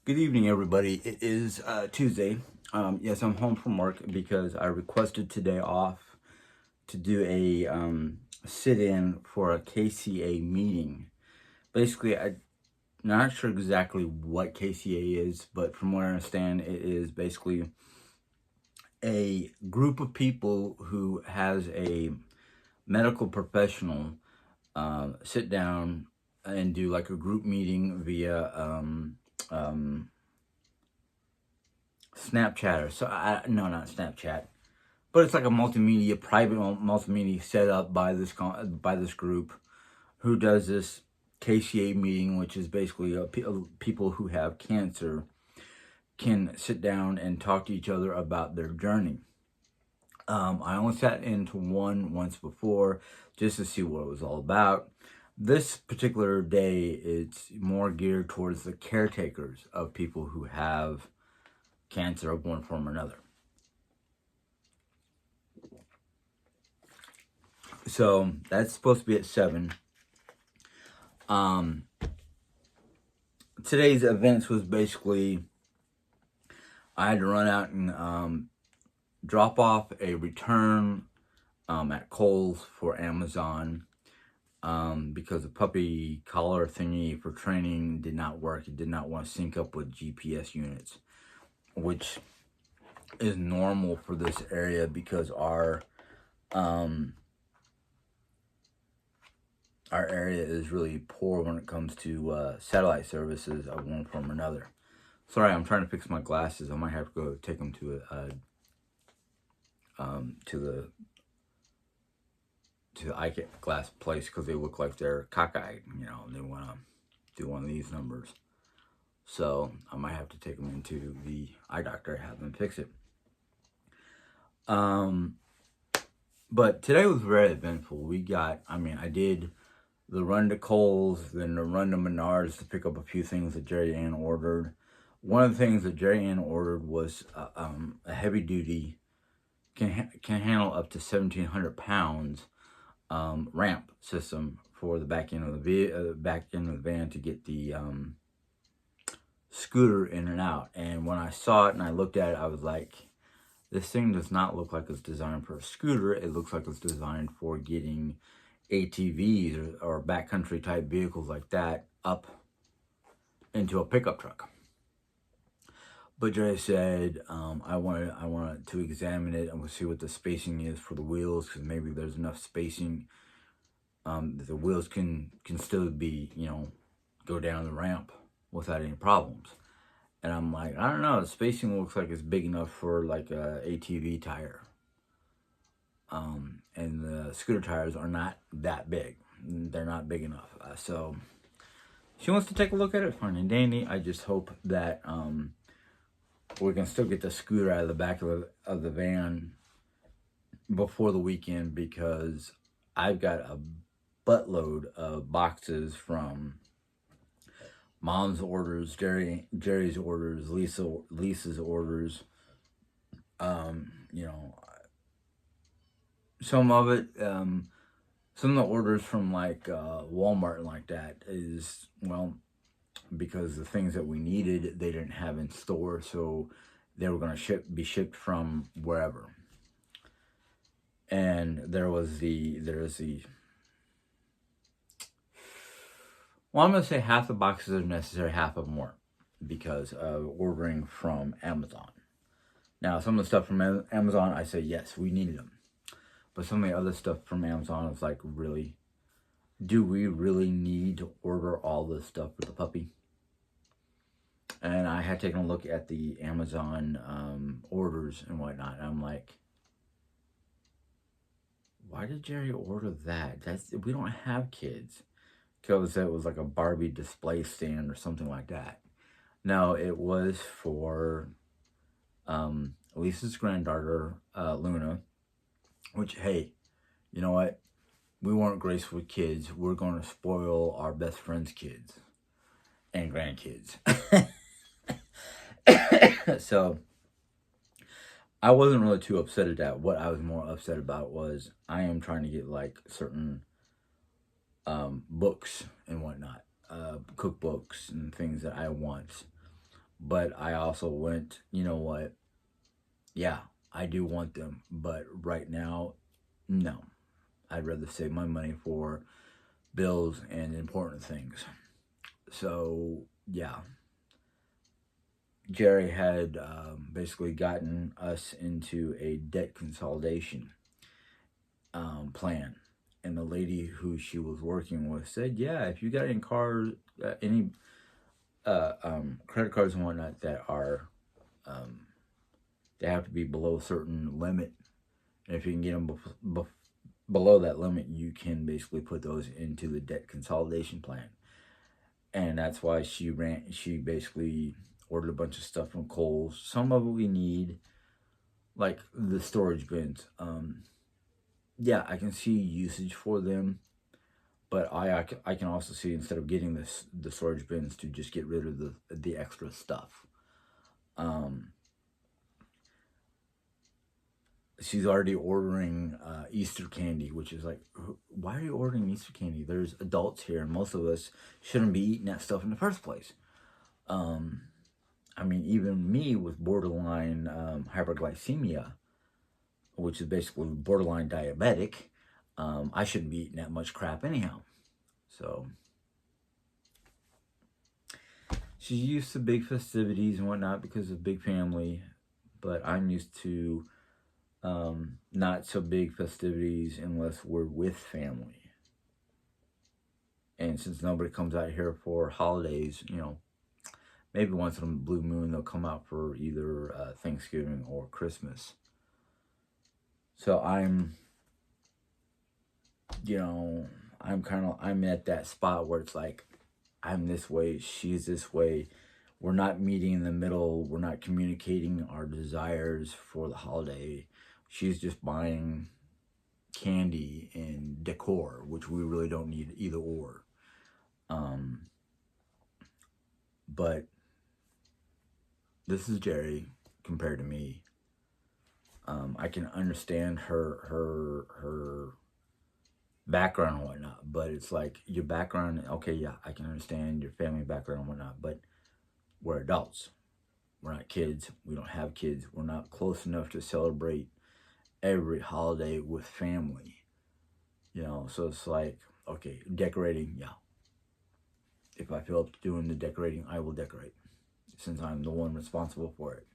Good evening, everybody. It is Tuesday. Yes, I'm home from work because I requested today off to do a sit-in for a KCA meeting. Basically, I'm not sure exactly what KCA is, but from what I understand, it is basically a group of people who has a medical professional sit down and do like a group meeting via Snapchat or so. No, not Snapchat, but it's like a multimedia, private multimedia set up by by this group who does this KCA meeting, which is basically people who have cancer can sit down and talk to each other about their journey. I only sat into one once before just to see what it was all about. This particular day, it's more geared towards the caretakers of people who have cancer of one form or another. So that's supposed to be at 7. Um, Today's events was basically I had to run out and drop off a return at Kohl's for Amazon because the puppy collar thingy for training did not work. It did not want to sync up with GPS units, which is normal for this area because um, our area is really poor when it comes to satellite services of one form or another. Sorry, I'm trying to fix my glasses. I might have to go take them to the eyeglass place because they look like they're cockeyed. They want to do one of these numbers. So I might have to take them into the eye doctor and have them fix it. But today was very eventful. I did the run to Kohl's, then the run to Menards to pick up a few things that Jerry Ann ordered. One of the things that Jerry Ann ordered was a heavy duty, can handle up to 1,700 pounds ramp system for the back end of the van to get the scooter in and out. And when I saw it and I looked at it, I was like, this thing does not look like it's designed for a scooter. It looks like it's designed for getting ATVs or backcountry type vehicles like that up into a pickup truck. But Jerry said, I wanted to examine it and we'll see what the spacing is for the wheels, because maybe there's enough spacing that the wheels can still be, go down the ramp without any problems. And I'm like, I don't know, the spacing looks like it's big enough for like a ATV tire. And the scooter tires are not that big. They're not big enough. So she wants to take a look at it, fine and dandy. I just hope that we can still get the scooter out of the back of the van before the weekend, because I've got a buttload of boxes from Mom's orders, Jerry's orders, Lisa's orders. You know, some of it, some of the orders from like Walmart and like that is, well, because the things that we needed they didn't have in store, so they were going to be shipped from wherever. And there's the well, I'm going to say half the boxes are necessary, half of them weren't, because of ordering from Amazon. Now, some of the stuff from Amazon, I say yes, we needed them. But some of the other stuff from Amazon is like, really? Do we really need to order all this stuff for the puppy? And I had taken a look at the Amazon orders and whatnot. And I'm like, why did Jerry order that? We don't have kids. Because it was like a Barbie display stand or something like that. No, it was for Lisa's granddaughter, Luna, which, hey, you know what? We weren't graced with kids. We're going to spoil our best friend's kids and grandkids. So I wasn't really too upset at that. What I was more upset about was I am trying to get like certain books and whatnot, cookbooks and things that I want. But I also went, you know what? Yeah, I do want them, but right now, no. I'd rather save my money for bills and important things. So, yeah, Jerry had basically gotten us into a debt consolidation plan. And the lady who she was working with said, "Yeah, if you got any cars, any credit cards and whatnot that are um, they have to be below a certain limit, and if you can get them below that limit, you can basically put those into the debt consolidation plan." And that's why she basically ordered a bunch of stuff from Kohl's. Some of it we need, like the storage bins. Yeah, I can see usage for them, but I can also see, instead of getting the storage bins, to just get rid of the extra stuff. Um, she's already ordering Easter candy, which is like, why are you ordering Easter candy? There's adults here, and most of us shouldn't be eating that stuff in the first place. I mean, even me with borderline hyperglycemia, which is basically borderline diabetic, I shouldn't be eating that much crap anyhow. So she's used to big festivities and whatnot because of big family, but I'm used to not so big festivities unless we're with family. And since nobody comes out here for holidays, maybe once in a blue moon they'll come out for either Thanksgiving or Christmas. So I'm at that spot where it's like, I'm this way, she's this way. We're not meeting in the middle. We're not communicating our desires for the holiday. She's just buying candy and decor, which we really don't need either or. But this is Jerry compared to me. I can understand her background and whatnot, but it's like, your background, okay, yeah, I can understand your family background and whatnot, but we're adults. We're not kids. We don't have kids. We're not close enough to celebrate every holiday with family. So it's like, okay, decorating, yeah. If I feel up to doing the decorating, I will decorate, since I'm the one responsible for it.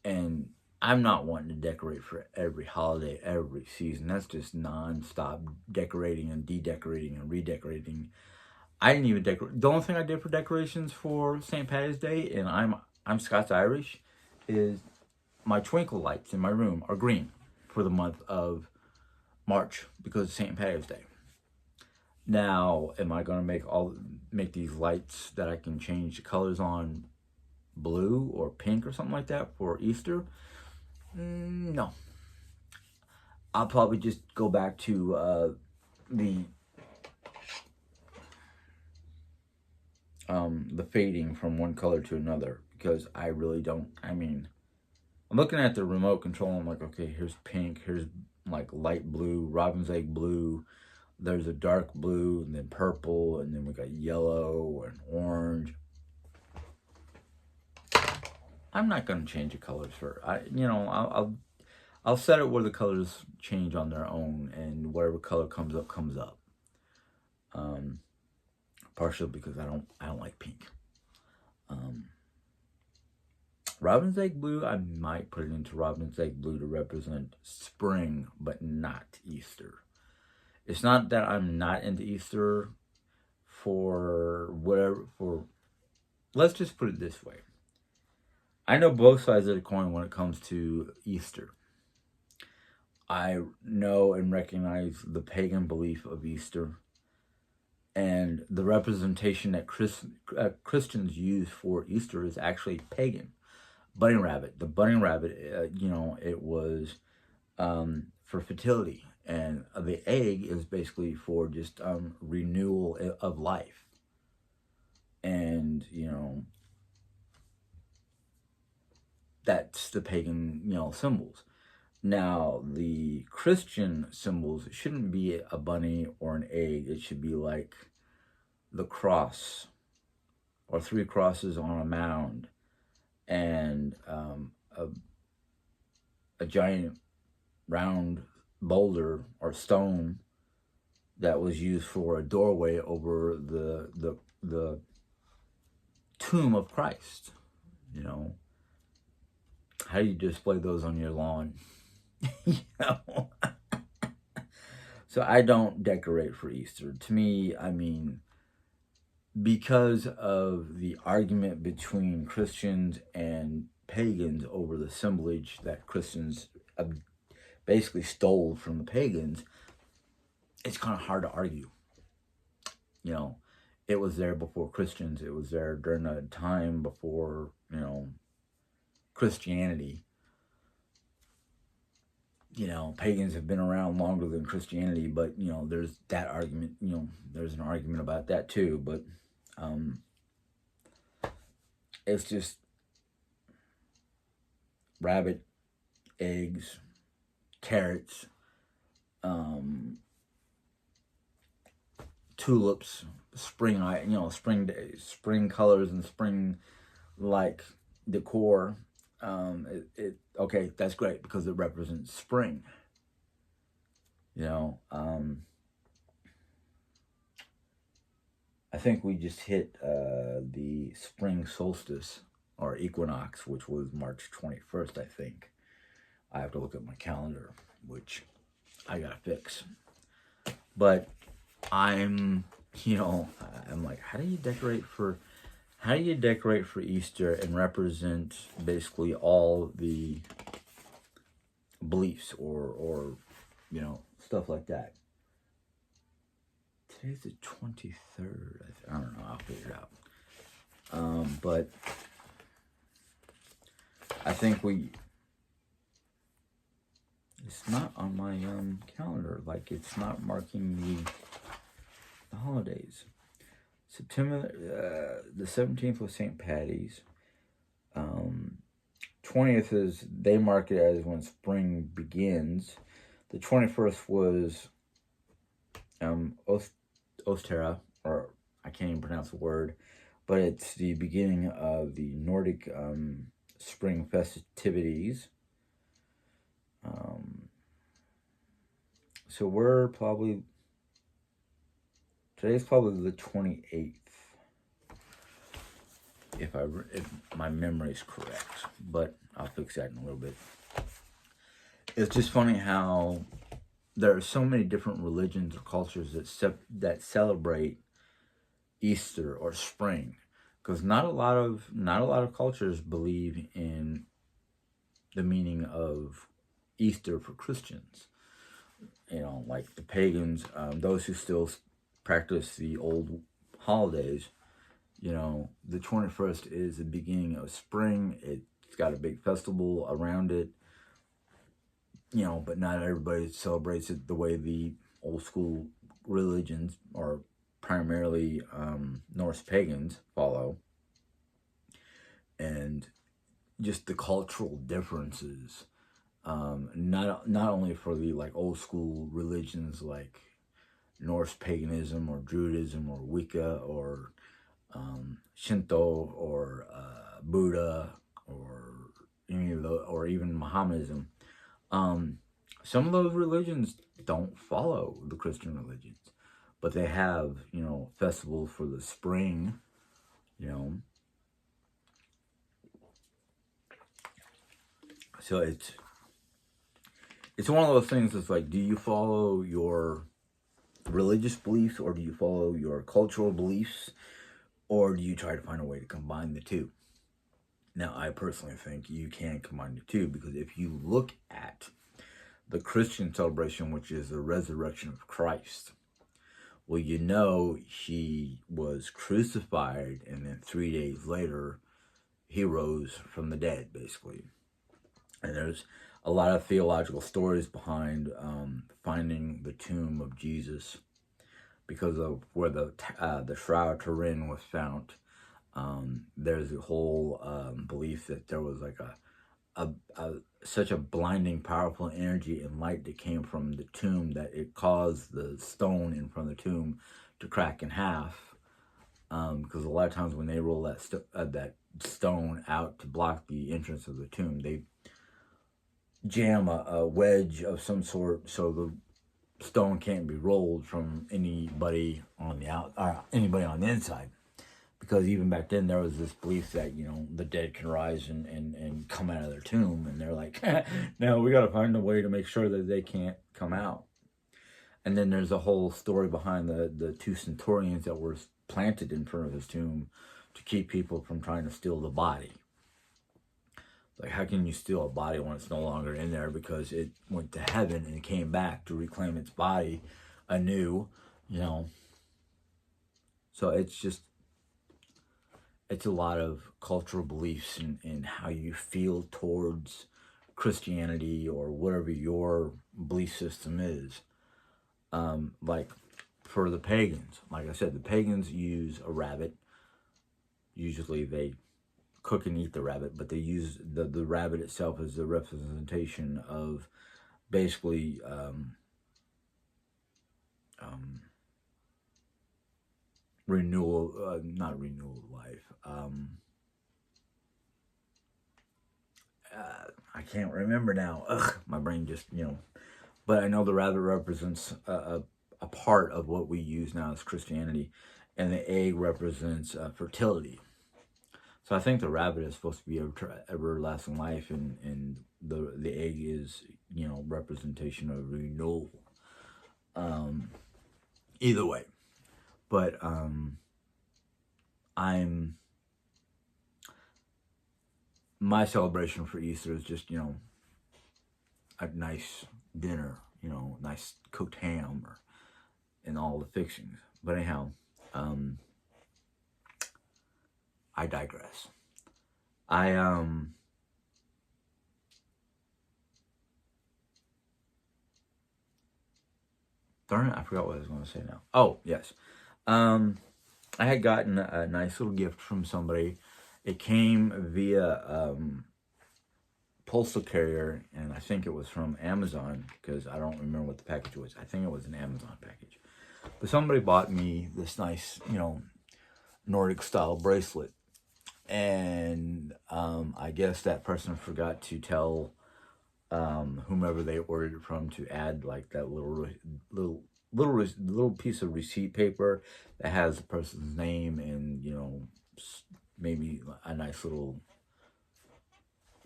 And I'm not wanting to decorate for every holiday, every season. That's just non-stop decorating and de-decorating and redecorating. I didn't even decorate. The only thing I did for decorations for St. Patty's Day, and I'm Scots-Irish, is my twinkle lights in my room are green for the month of March because of St. Patty's Day. Now, am I going to make these lights that I can change the colors on blue or pink or something like that for Easter? No. I'll probably just go back to the fading from one color to another, because I really don't. I mean, I'm looking at the remote control. I'm like, okay, here's pink, here's like light blue, robin's egg blue. There's a dark blue, and then purple, and then we got yellow and orange. I'm not gonna change the colors I'll set it where the colors change on their own, and whatever color comes up comes up. Partially because I don't like pink. Robin's egg blue, I might put it into robin's egg blue to represent spring, but not Easter. It's not that I'm not into Easter let's just put it this way. I know both sides of the coin when it comes to Easter. I know and recognize the pagan belief of Easter and the representation that Christians use for Easter is actually pagan. Bunny rabbit. The bunny rabbit, it was for fertility, and the egg is basically for just renewal of life. And that's the pagan symbols. Now, the Christian symbols shouldn't be a bunny or an egg. It should be like the cross or 3 crosses on a mound, and a giant round boulder or stone that was used for a doorway over the tomb of Christ. You know, how do you display those on your lawn? You know? So I don't decorate for Easter. To me, I mean, because of the argument between Christians and pagans over the assemblage that Christians basically stole from the pagans, it's kind of hard to argue. You know, it was there before Christians. It was there during a time before, you know, Christianity. You know, pagans have been around longer than Christianity, but, you know, there's that argument, you know, there's an argument about that too, but it's just rabbit, eggs, carrots, tulips, spring, you know, spring colors and spring like decor. Okay, that's great because it represents spring. You know, I think we just hit the spring solstice or equinox, which was March 21st, I think. I have to look at my calendar, which I gotta fix. But I'm like, how do you decorate for Easter and represent basically all the beliefs or you know, stuff like that? Today's the 23rd. I don't know. I'll figure it out. But I think it's not on my calendar. Like, it's not marking the holidays. September the 17th was St. Patty's. 20th is, they mark it as when spring begins. The 21st was Ostera, or I can't even pronounce the word, but it's the beginning of the Nordic spring festivities. So we're probably, today's probably the 28th, if my memory is correct, but I'll fix that in a little bit. It's just funny how there are so many different religions or cultures that celebrate Easter or spring, because not a lot of cultures believe in the meaning of Easter for Christians. You know, like the pagans, those who still practice the old holidays. You know, the 21st is the beginning of spring. It's got a big festival around it. You know, but not everybody celebrates it the way the old school religions, or primarily Norse pagans, follow. And just the cultural differences, not only for the like old school religions like Norse paganism or Druidism or Wicca or Shinto or Buddha or any of those, or even Mohammedanism. Some of those religions don't follow the Christian religions, but they have, you know, festivals for the spring, you know. So it's one of those things that's like, do you follow your religious beliefs, or do you follow your cultural beliefs, or do you try to find a way to combine the two? Now, I personally think you can combine the two, because if you look at the Christian celebration, which is the resurrection of Christ, well, you know, he was crucified, and then 3 days later, he rose from the dead, basically. And there's a lot of theological stories behind finding the tomb of Jesus, because of where the Shroud Turin was found. There's a whole belief that there was like such a blinding, powerful energy and light that came from the tomb that it caused the stone in front of the tomb to crack in half. because a lot of times when they roll that stone out to block the entrance of the tomb, they jam a wedge of some sort so the stone can't be rolled from anybody on anybody on the inside. Because even back then there was this belief that, you know, the dead can rise and come out of their tomb, and they're like, no, we got to find a way to make sure that they can't come out. And then there's a whole story behind the two centurions that were planted in front of his tomb to keep people from trying to steal the body. Like, how can you steal a body when it's no longer in there because it went to heaven and it came back to reclaim its body anew, you know? So it's a lot of cultural beliefs in how you feel towards Christianity or whatever your belief system is. Like for the pagans, like I said, the pagans use a rabbit. Usually they cook and eat the rabbit, but they use the rabbit itself as the representation of basically renewal, not renewal of life. I can't remember now. Ugh, my brain just, you know. But I know the rabbit represents a part of what we use now as Christianity, and the egg represents fertility. So I think the rabbit is supposed to be everlasting life, and the egg is, you know, representation of renewal. Either way, but my celebration for Easter is just, you know, a nice dinner, you know, nice cooked ham and all the fixings. But anyhow, I digress. Darn it, I forgot what I was going to say now. Oh, yes. I had gotten a nice little gift from somebody. It came via postal carrier, and I think it was from Amazon, because I don't remember what the package was. I think it was an Amazon package. But somebody bought me this nice, you know, Nordic style bracelet. And I guess that person forgot to tell whomever they ordered it from to add like that little piece of receipt paper that has the person's name and, you know, maybe a nice little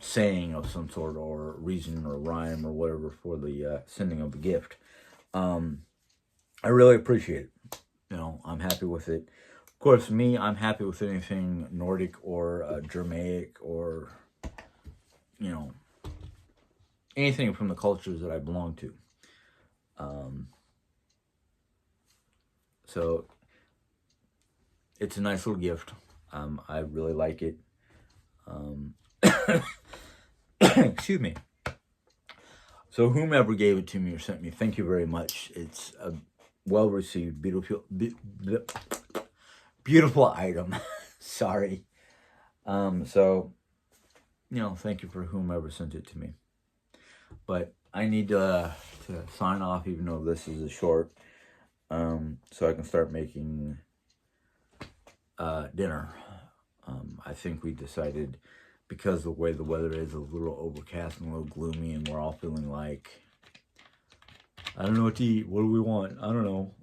saying of some sort or reason or rhyme or whatever for the sending of the gift. I really appreciate it. You know, I'm happy with it. Of course, I'm happy with anything Nordic or Germanic or, you know, anything from the cultures that I belong to. So it's a nice little gift. I really like it. Excuse me. So whomever gave it to me or sent me, thank you very much. It's a well received, beautiful item. Sorry. So, you know, thank you for whomever sent it to me. But I need to sign off, even though this is a short, so I can start making dinner. I think we decided, because the way the weather is a little overcast and a little gloomy, and we're all feeling like, I don't know what to eat. What do we want? I don't know.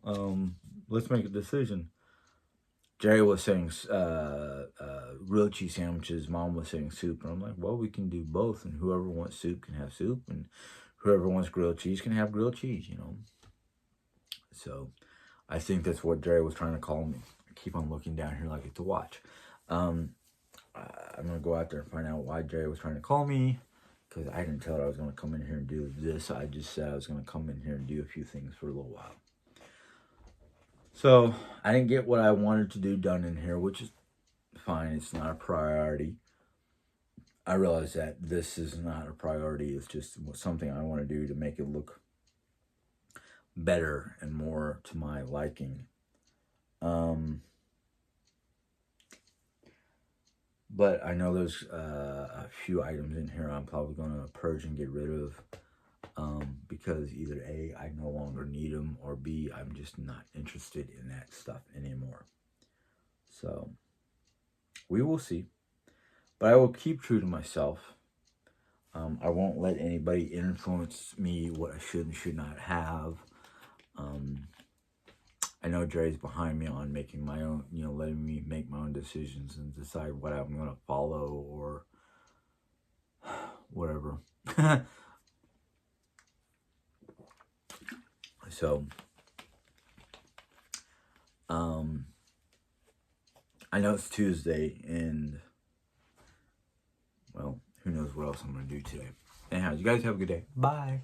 Let's make a decision. Jerry was saying grilled cheese sandwiches. Mom was saying soup. And I'm like, well, we can do both. And whoever wants soup can have soup. And whoever wants grilled cheese can have grilled cheese, you know. So I think that's what Jerry was trying to call me. I keep on looking down here like it's a watch. I'm going to go out there and find out why Jerry was trying to call me, because I didn't tell her I was going to come in here and do this. I just said I was going to come in here and do a few things for a little while. So I didn't get what I wanted to do done in here, which is fine. It's not a priority. I realize that this is not a priority. It's just something I want to do to make it look better and more to my liking. But I know there's a few items in here I'm probably going to purge and get rid of, because either A, I no longer need them, or B, I'm just not interested in that stuff anymore. So we will see. But I will keep true to myself. I won't let anybody influence me what I should and should not have. I know Jerry's behind me on making my own, letting me make my own decisions and decide what I'm going to follow or whatever. So, I know it's Tuesday and, well, who knows what else I'm going to do today. Anyhow, you guys have a good day. Bye.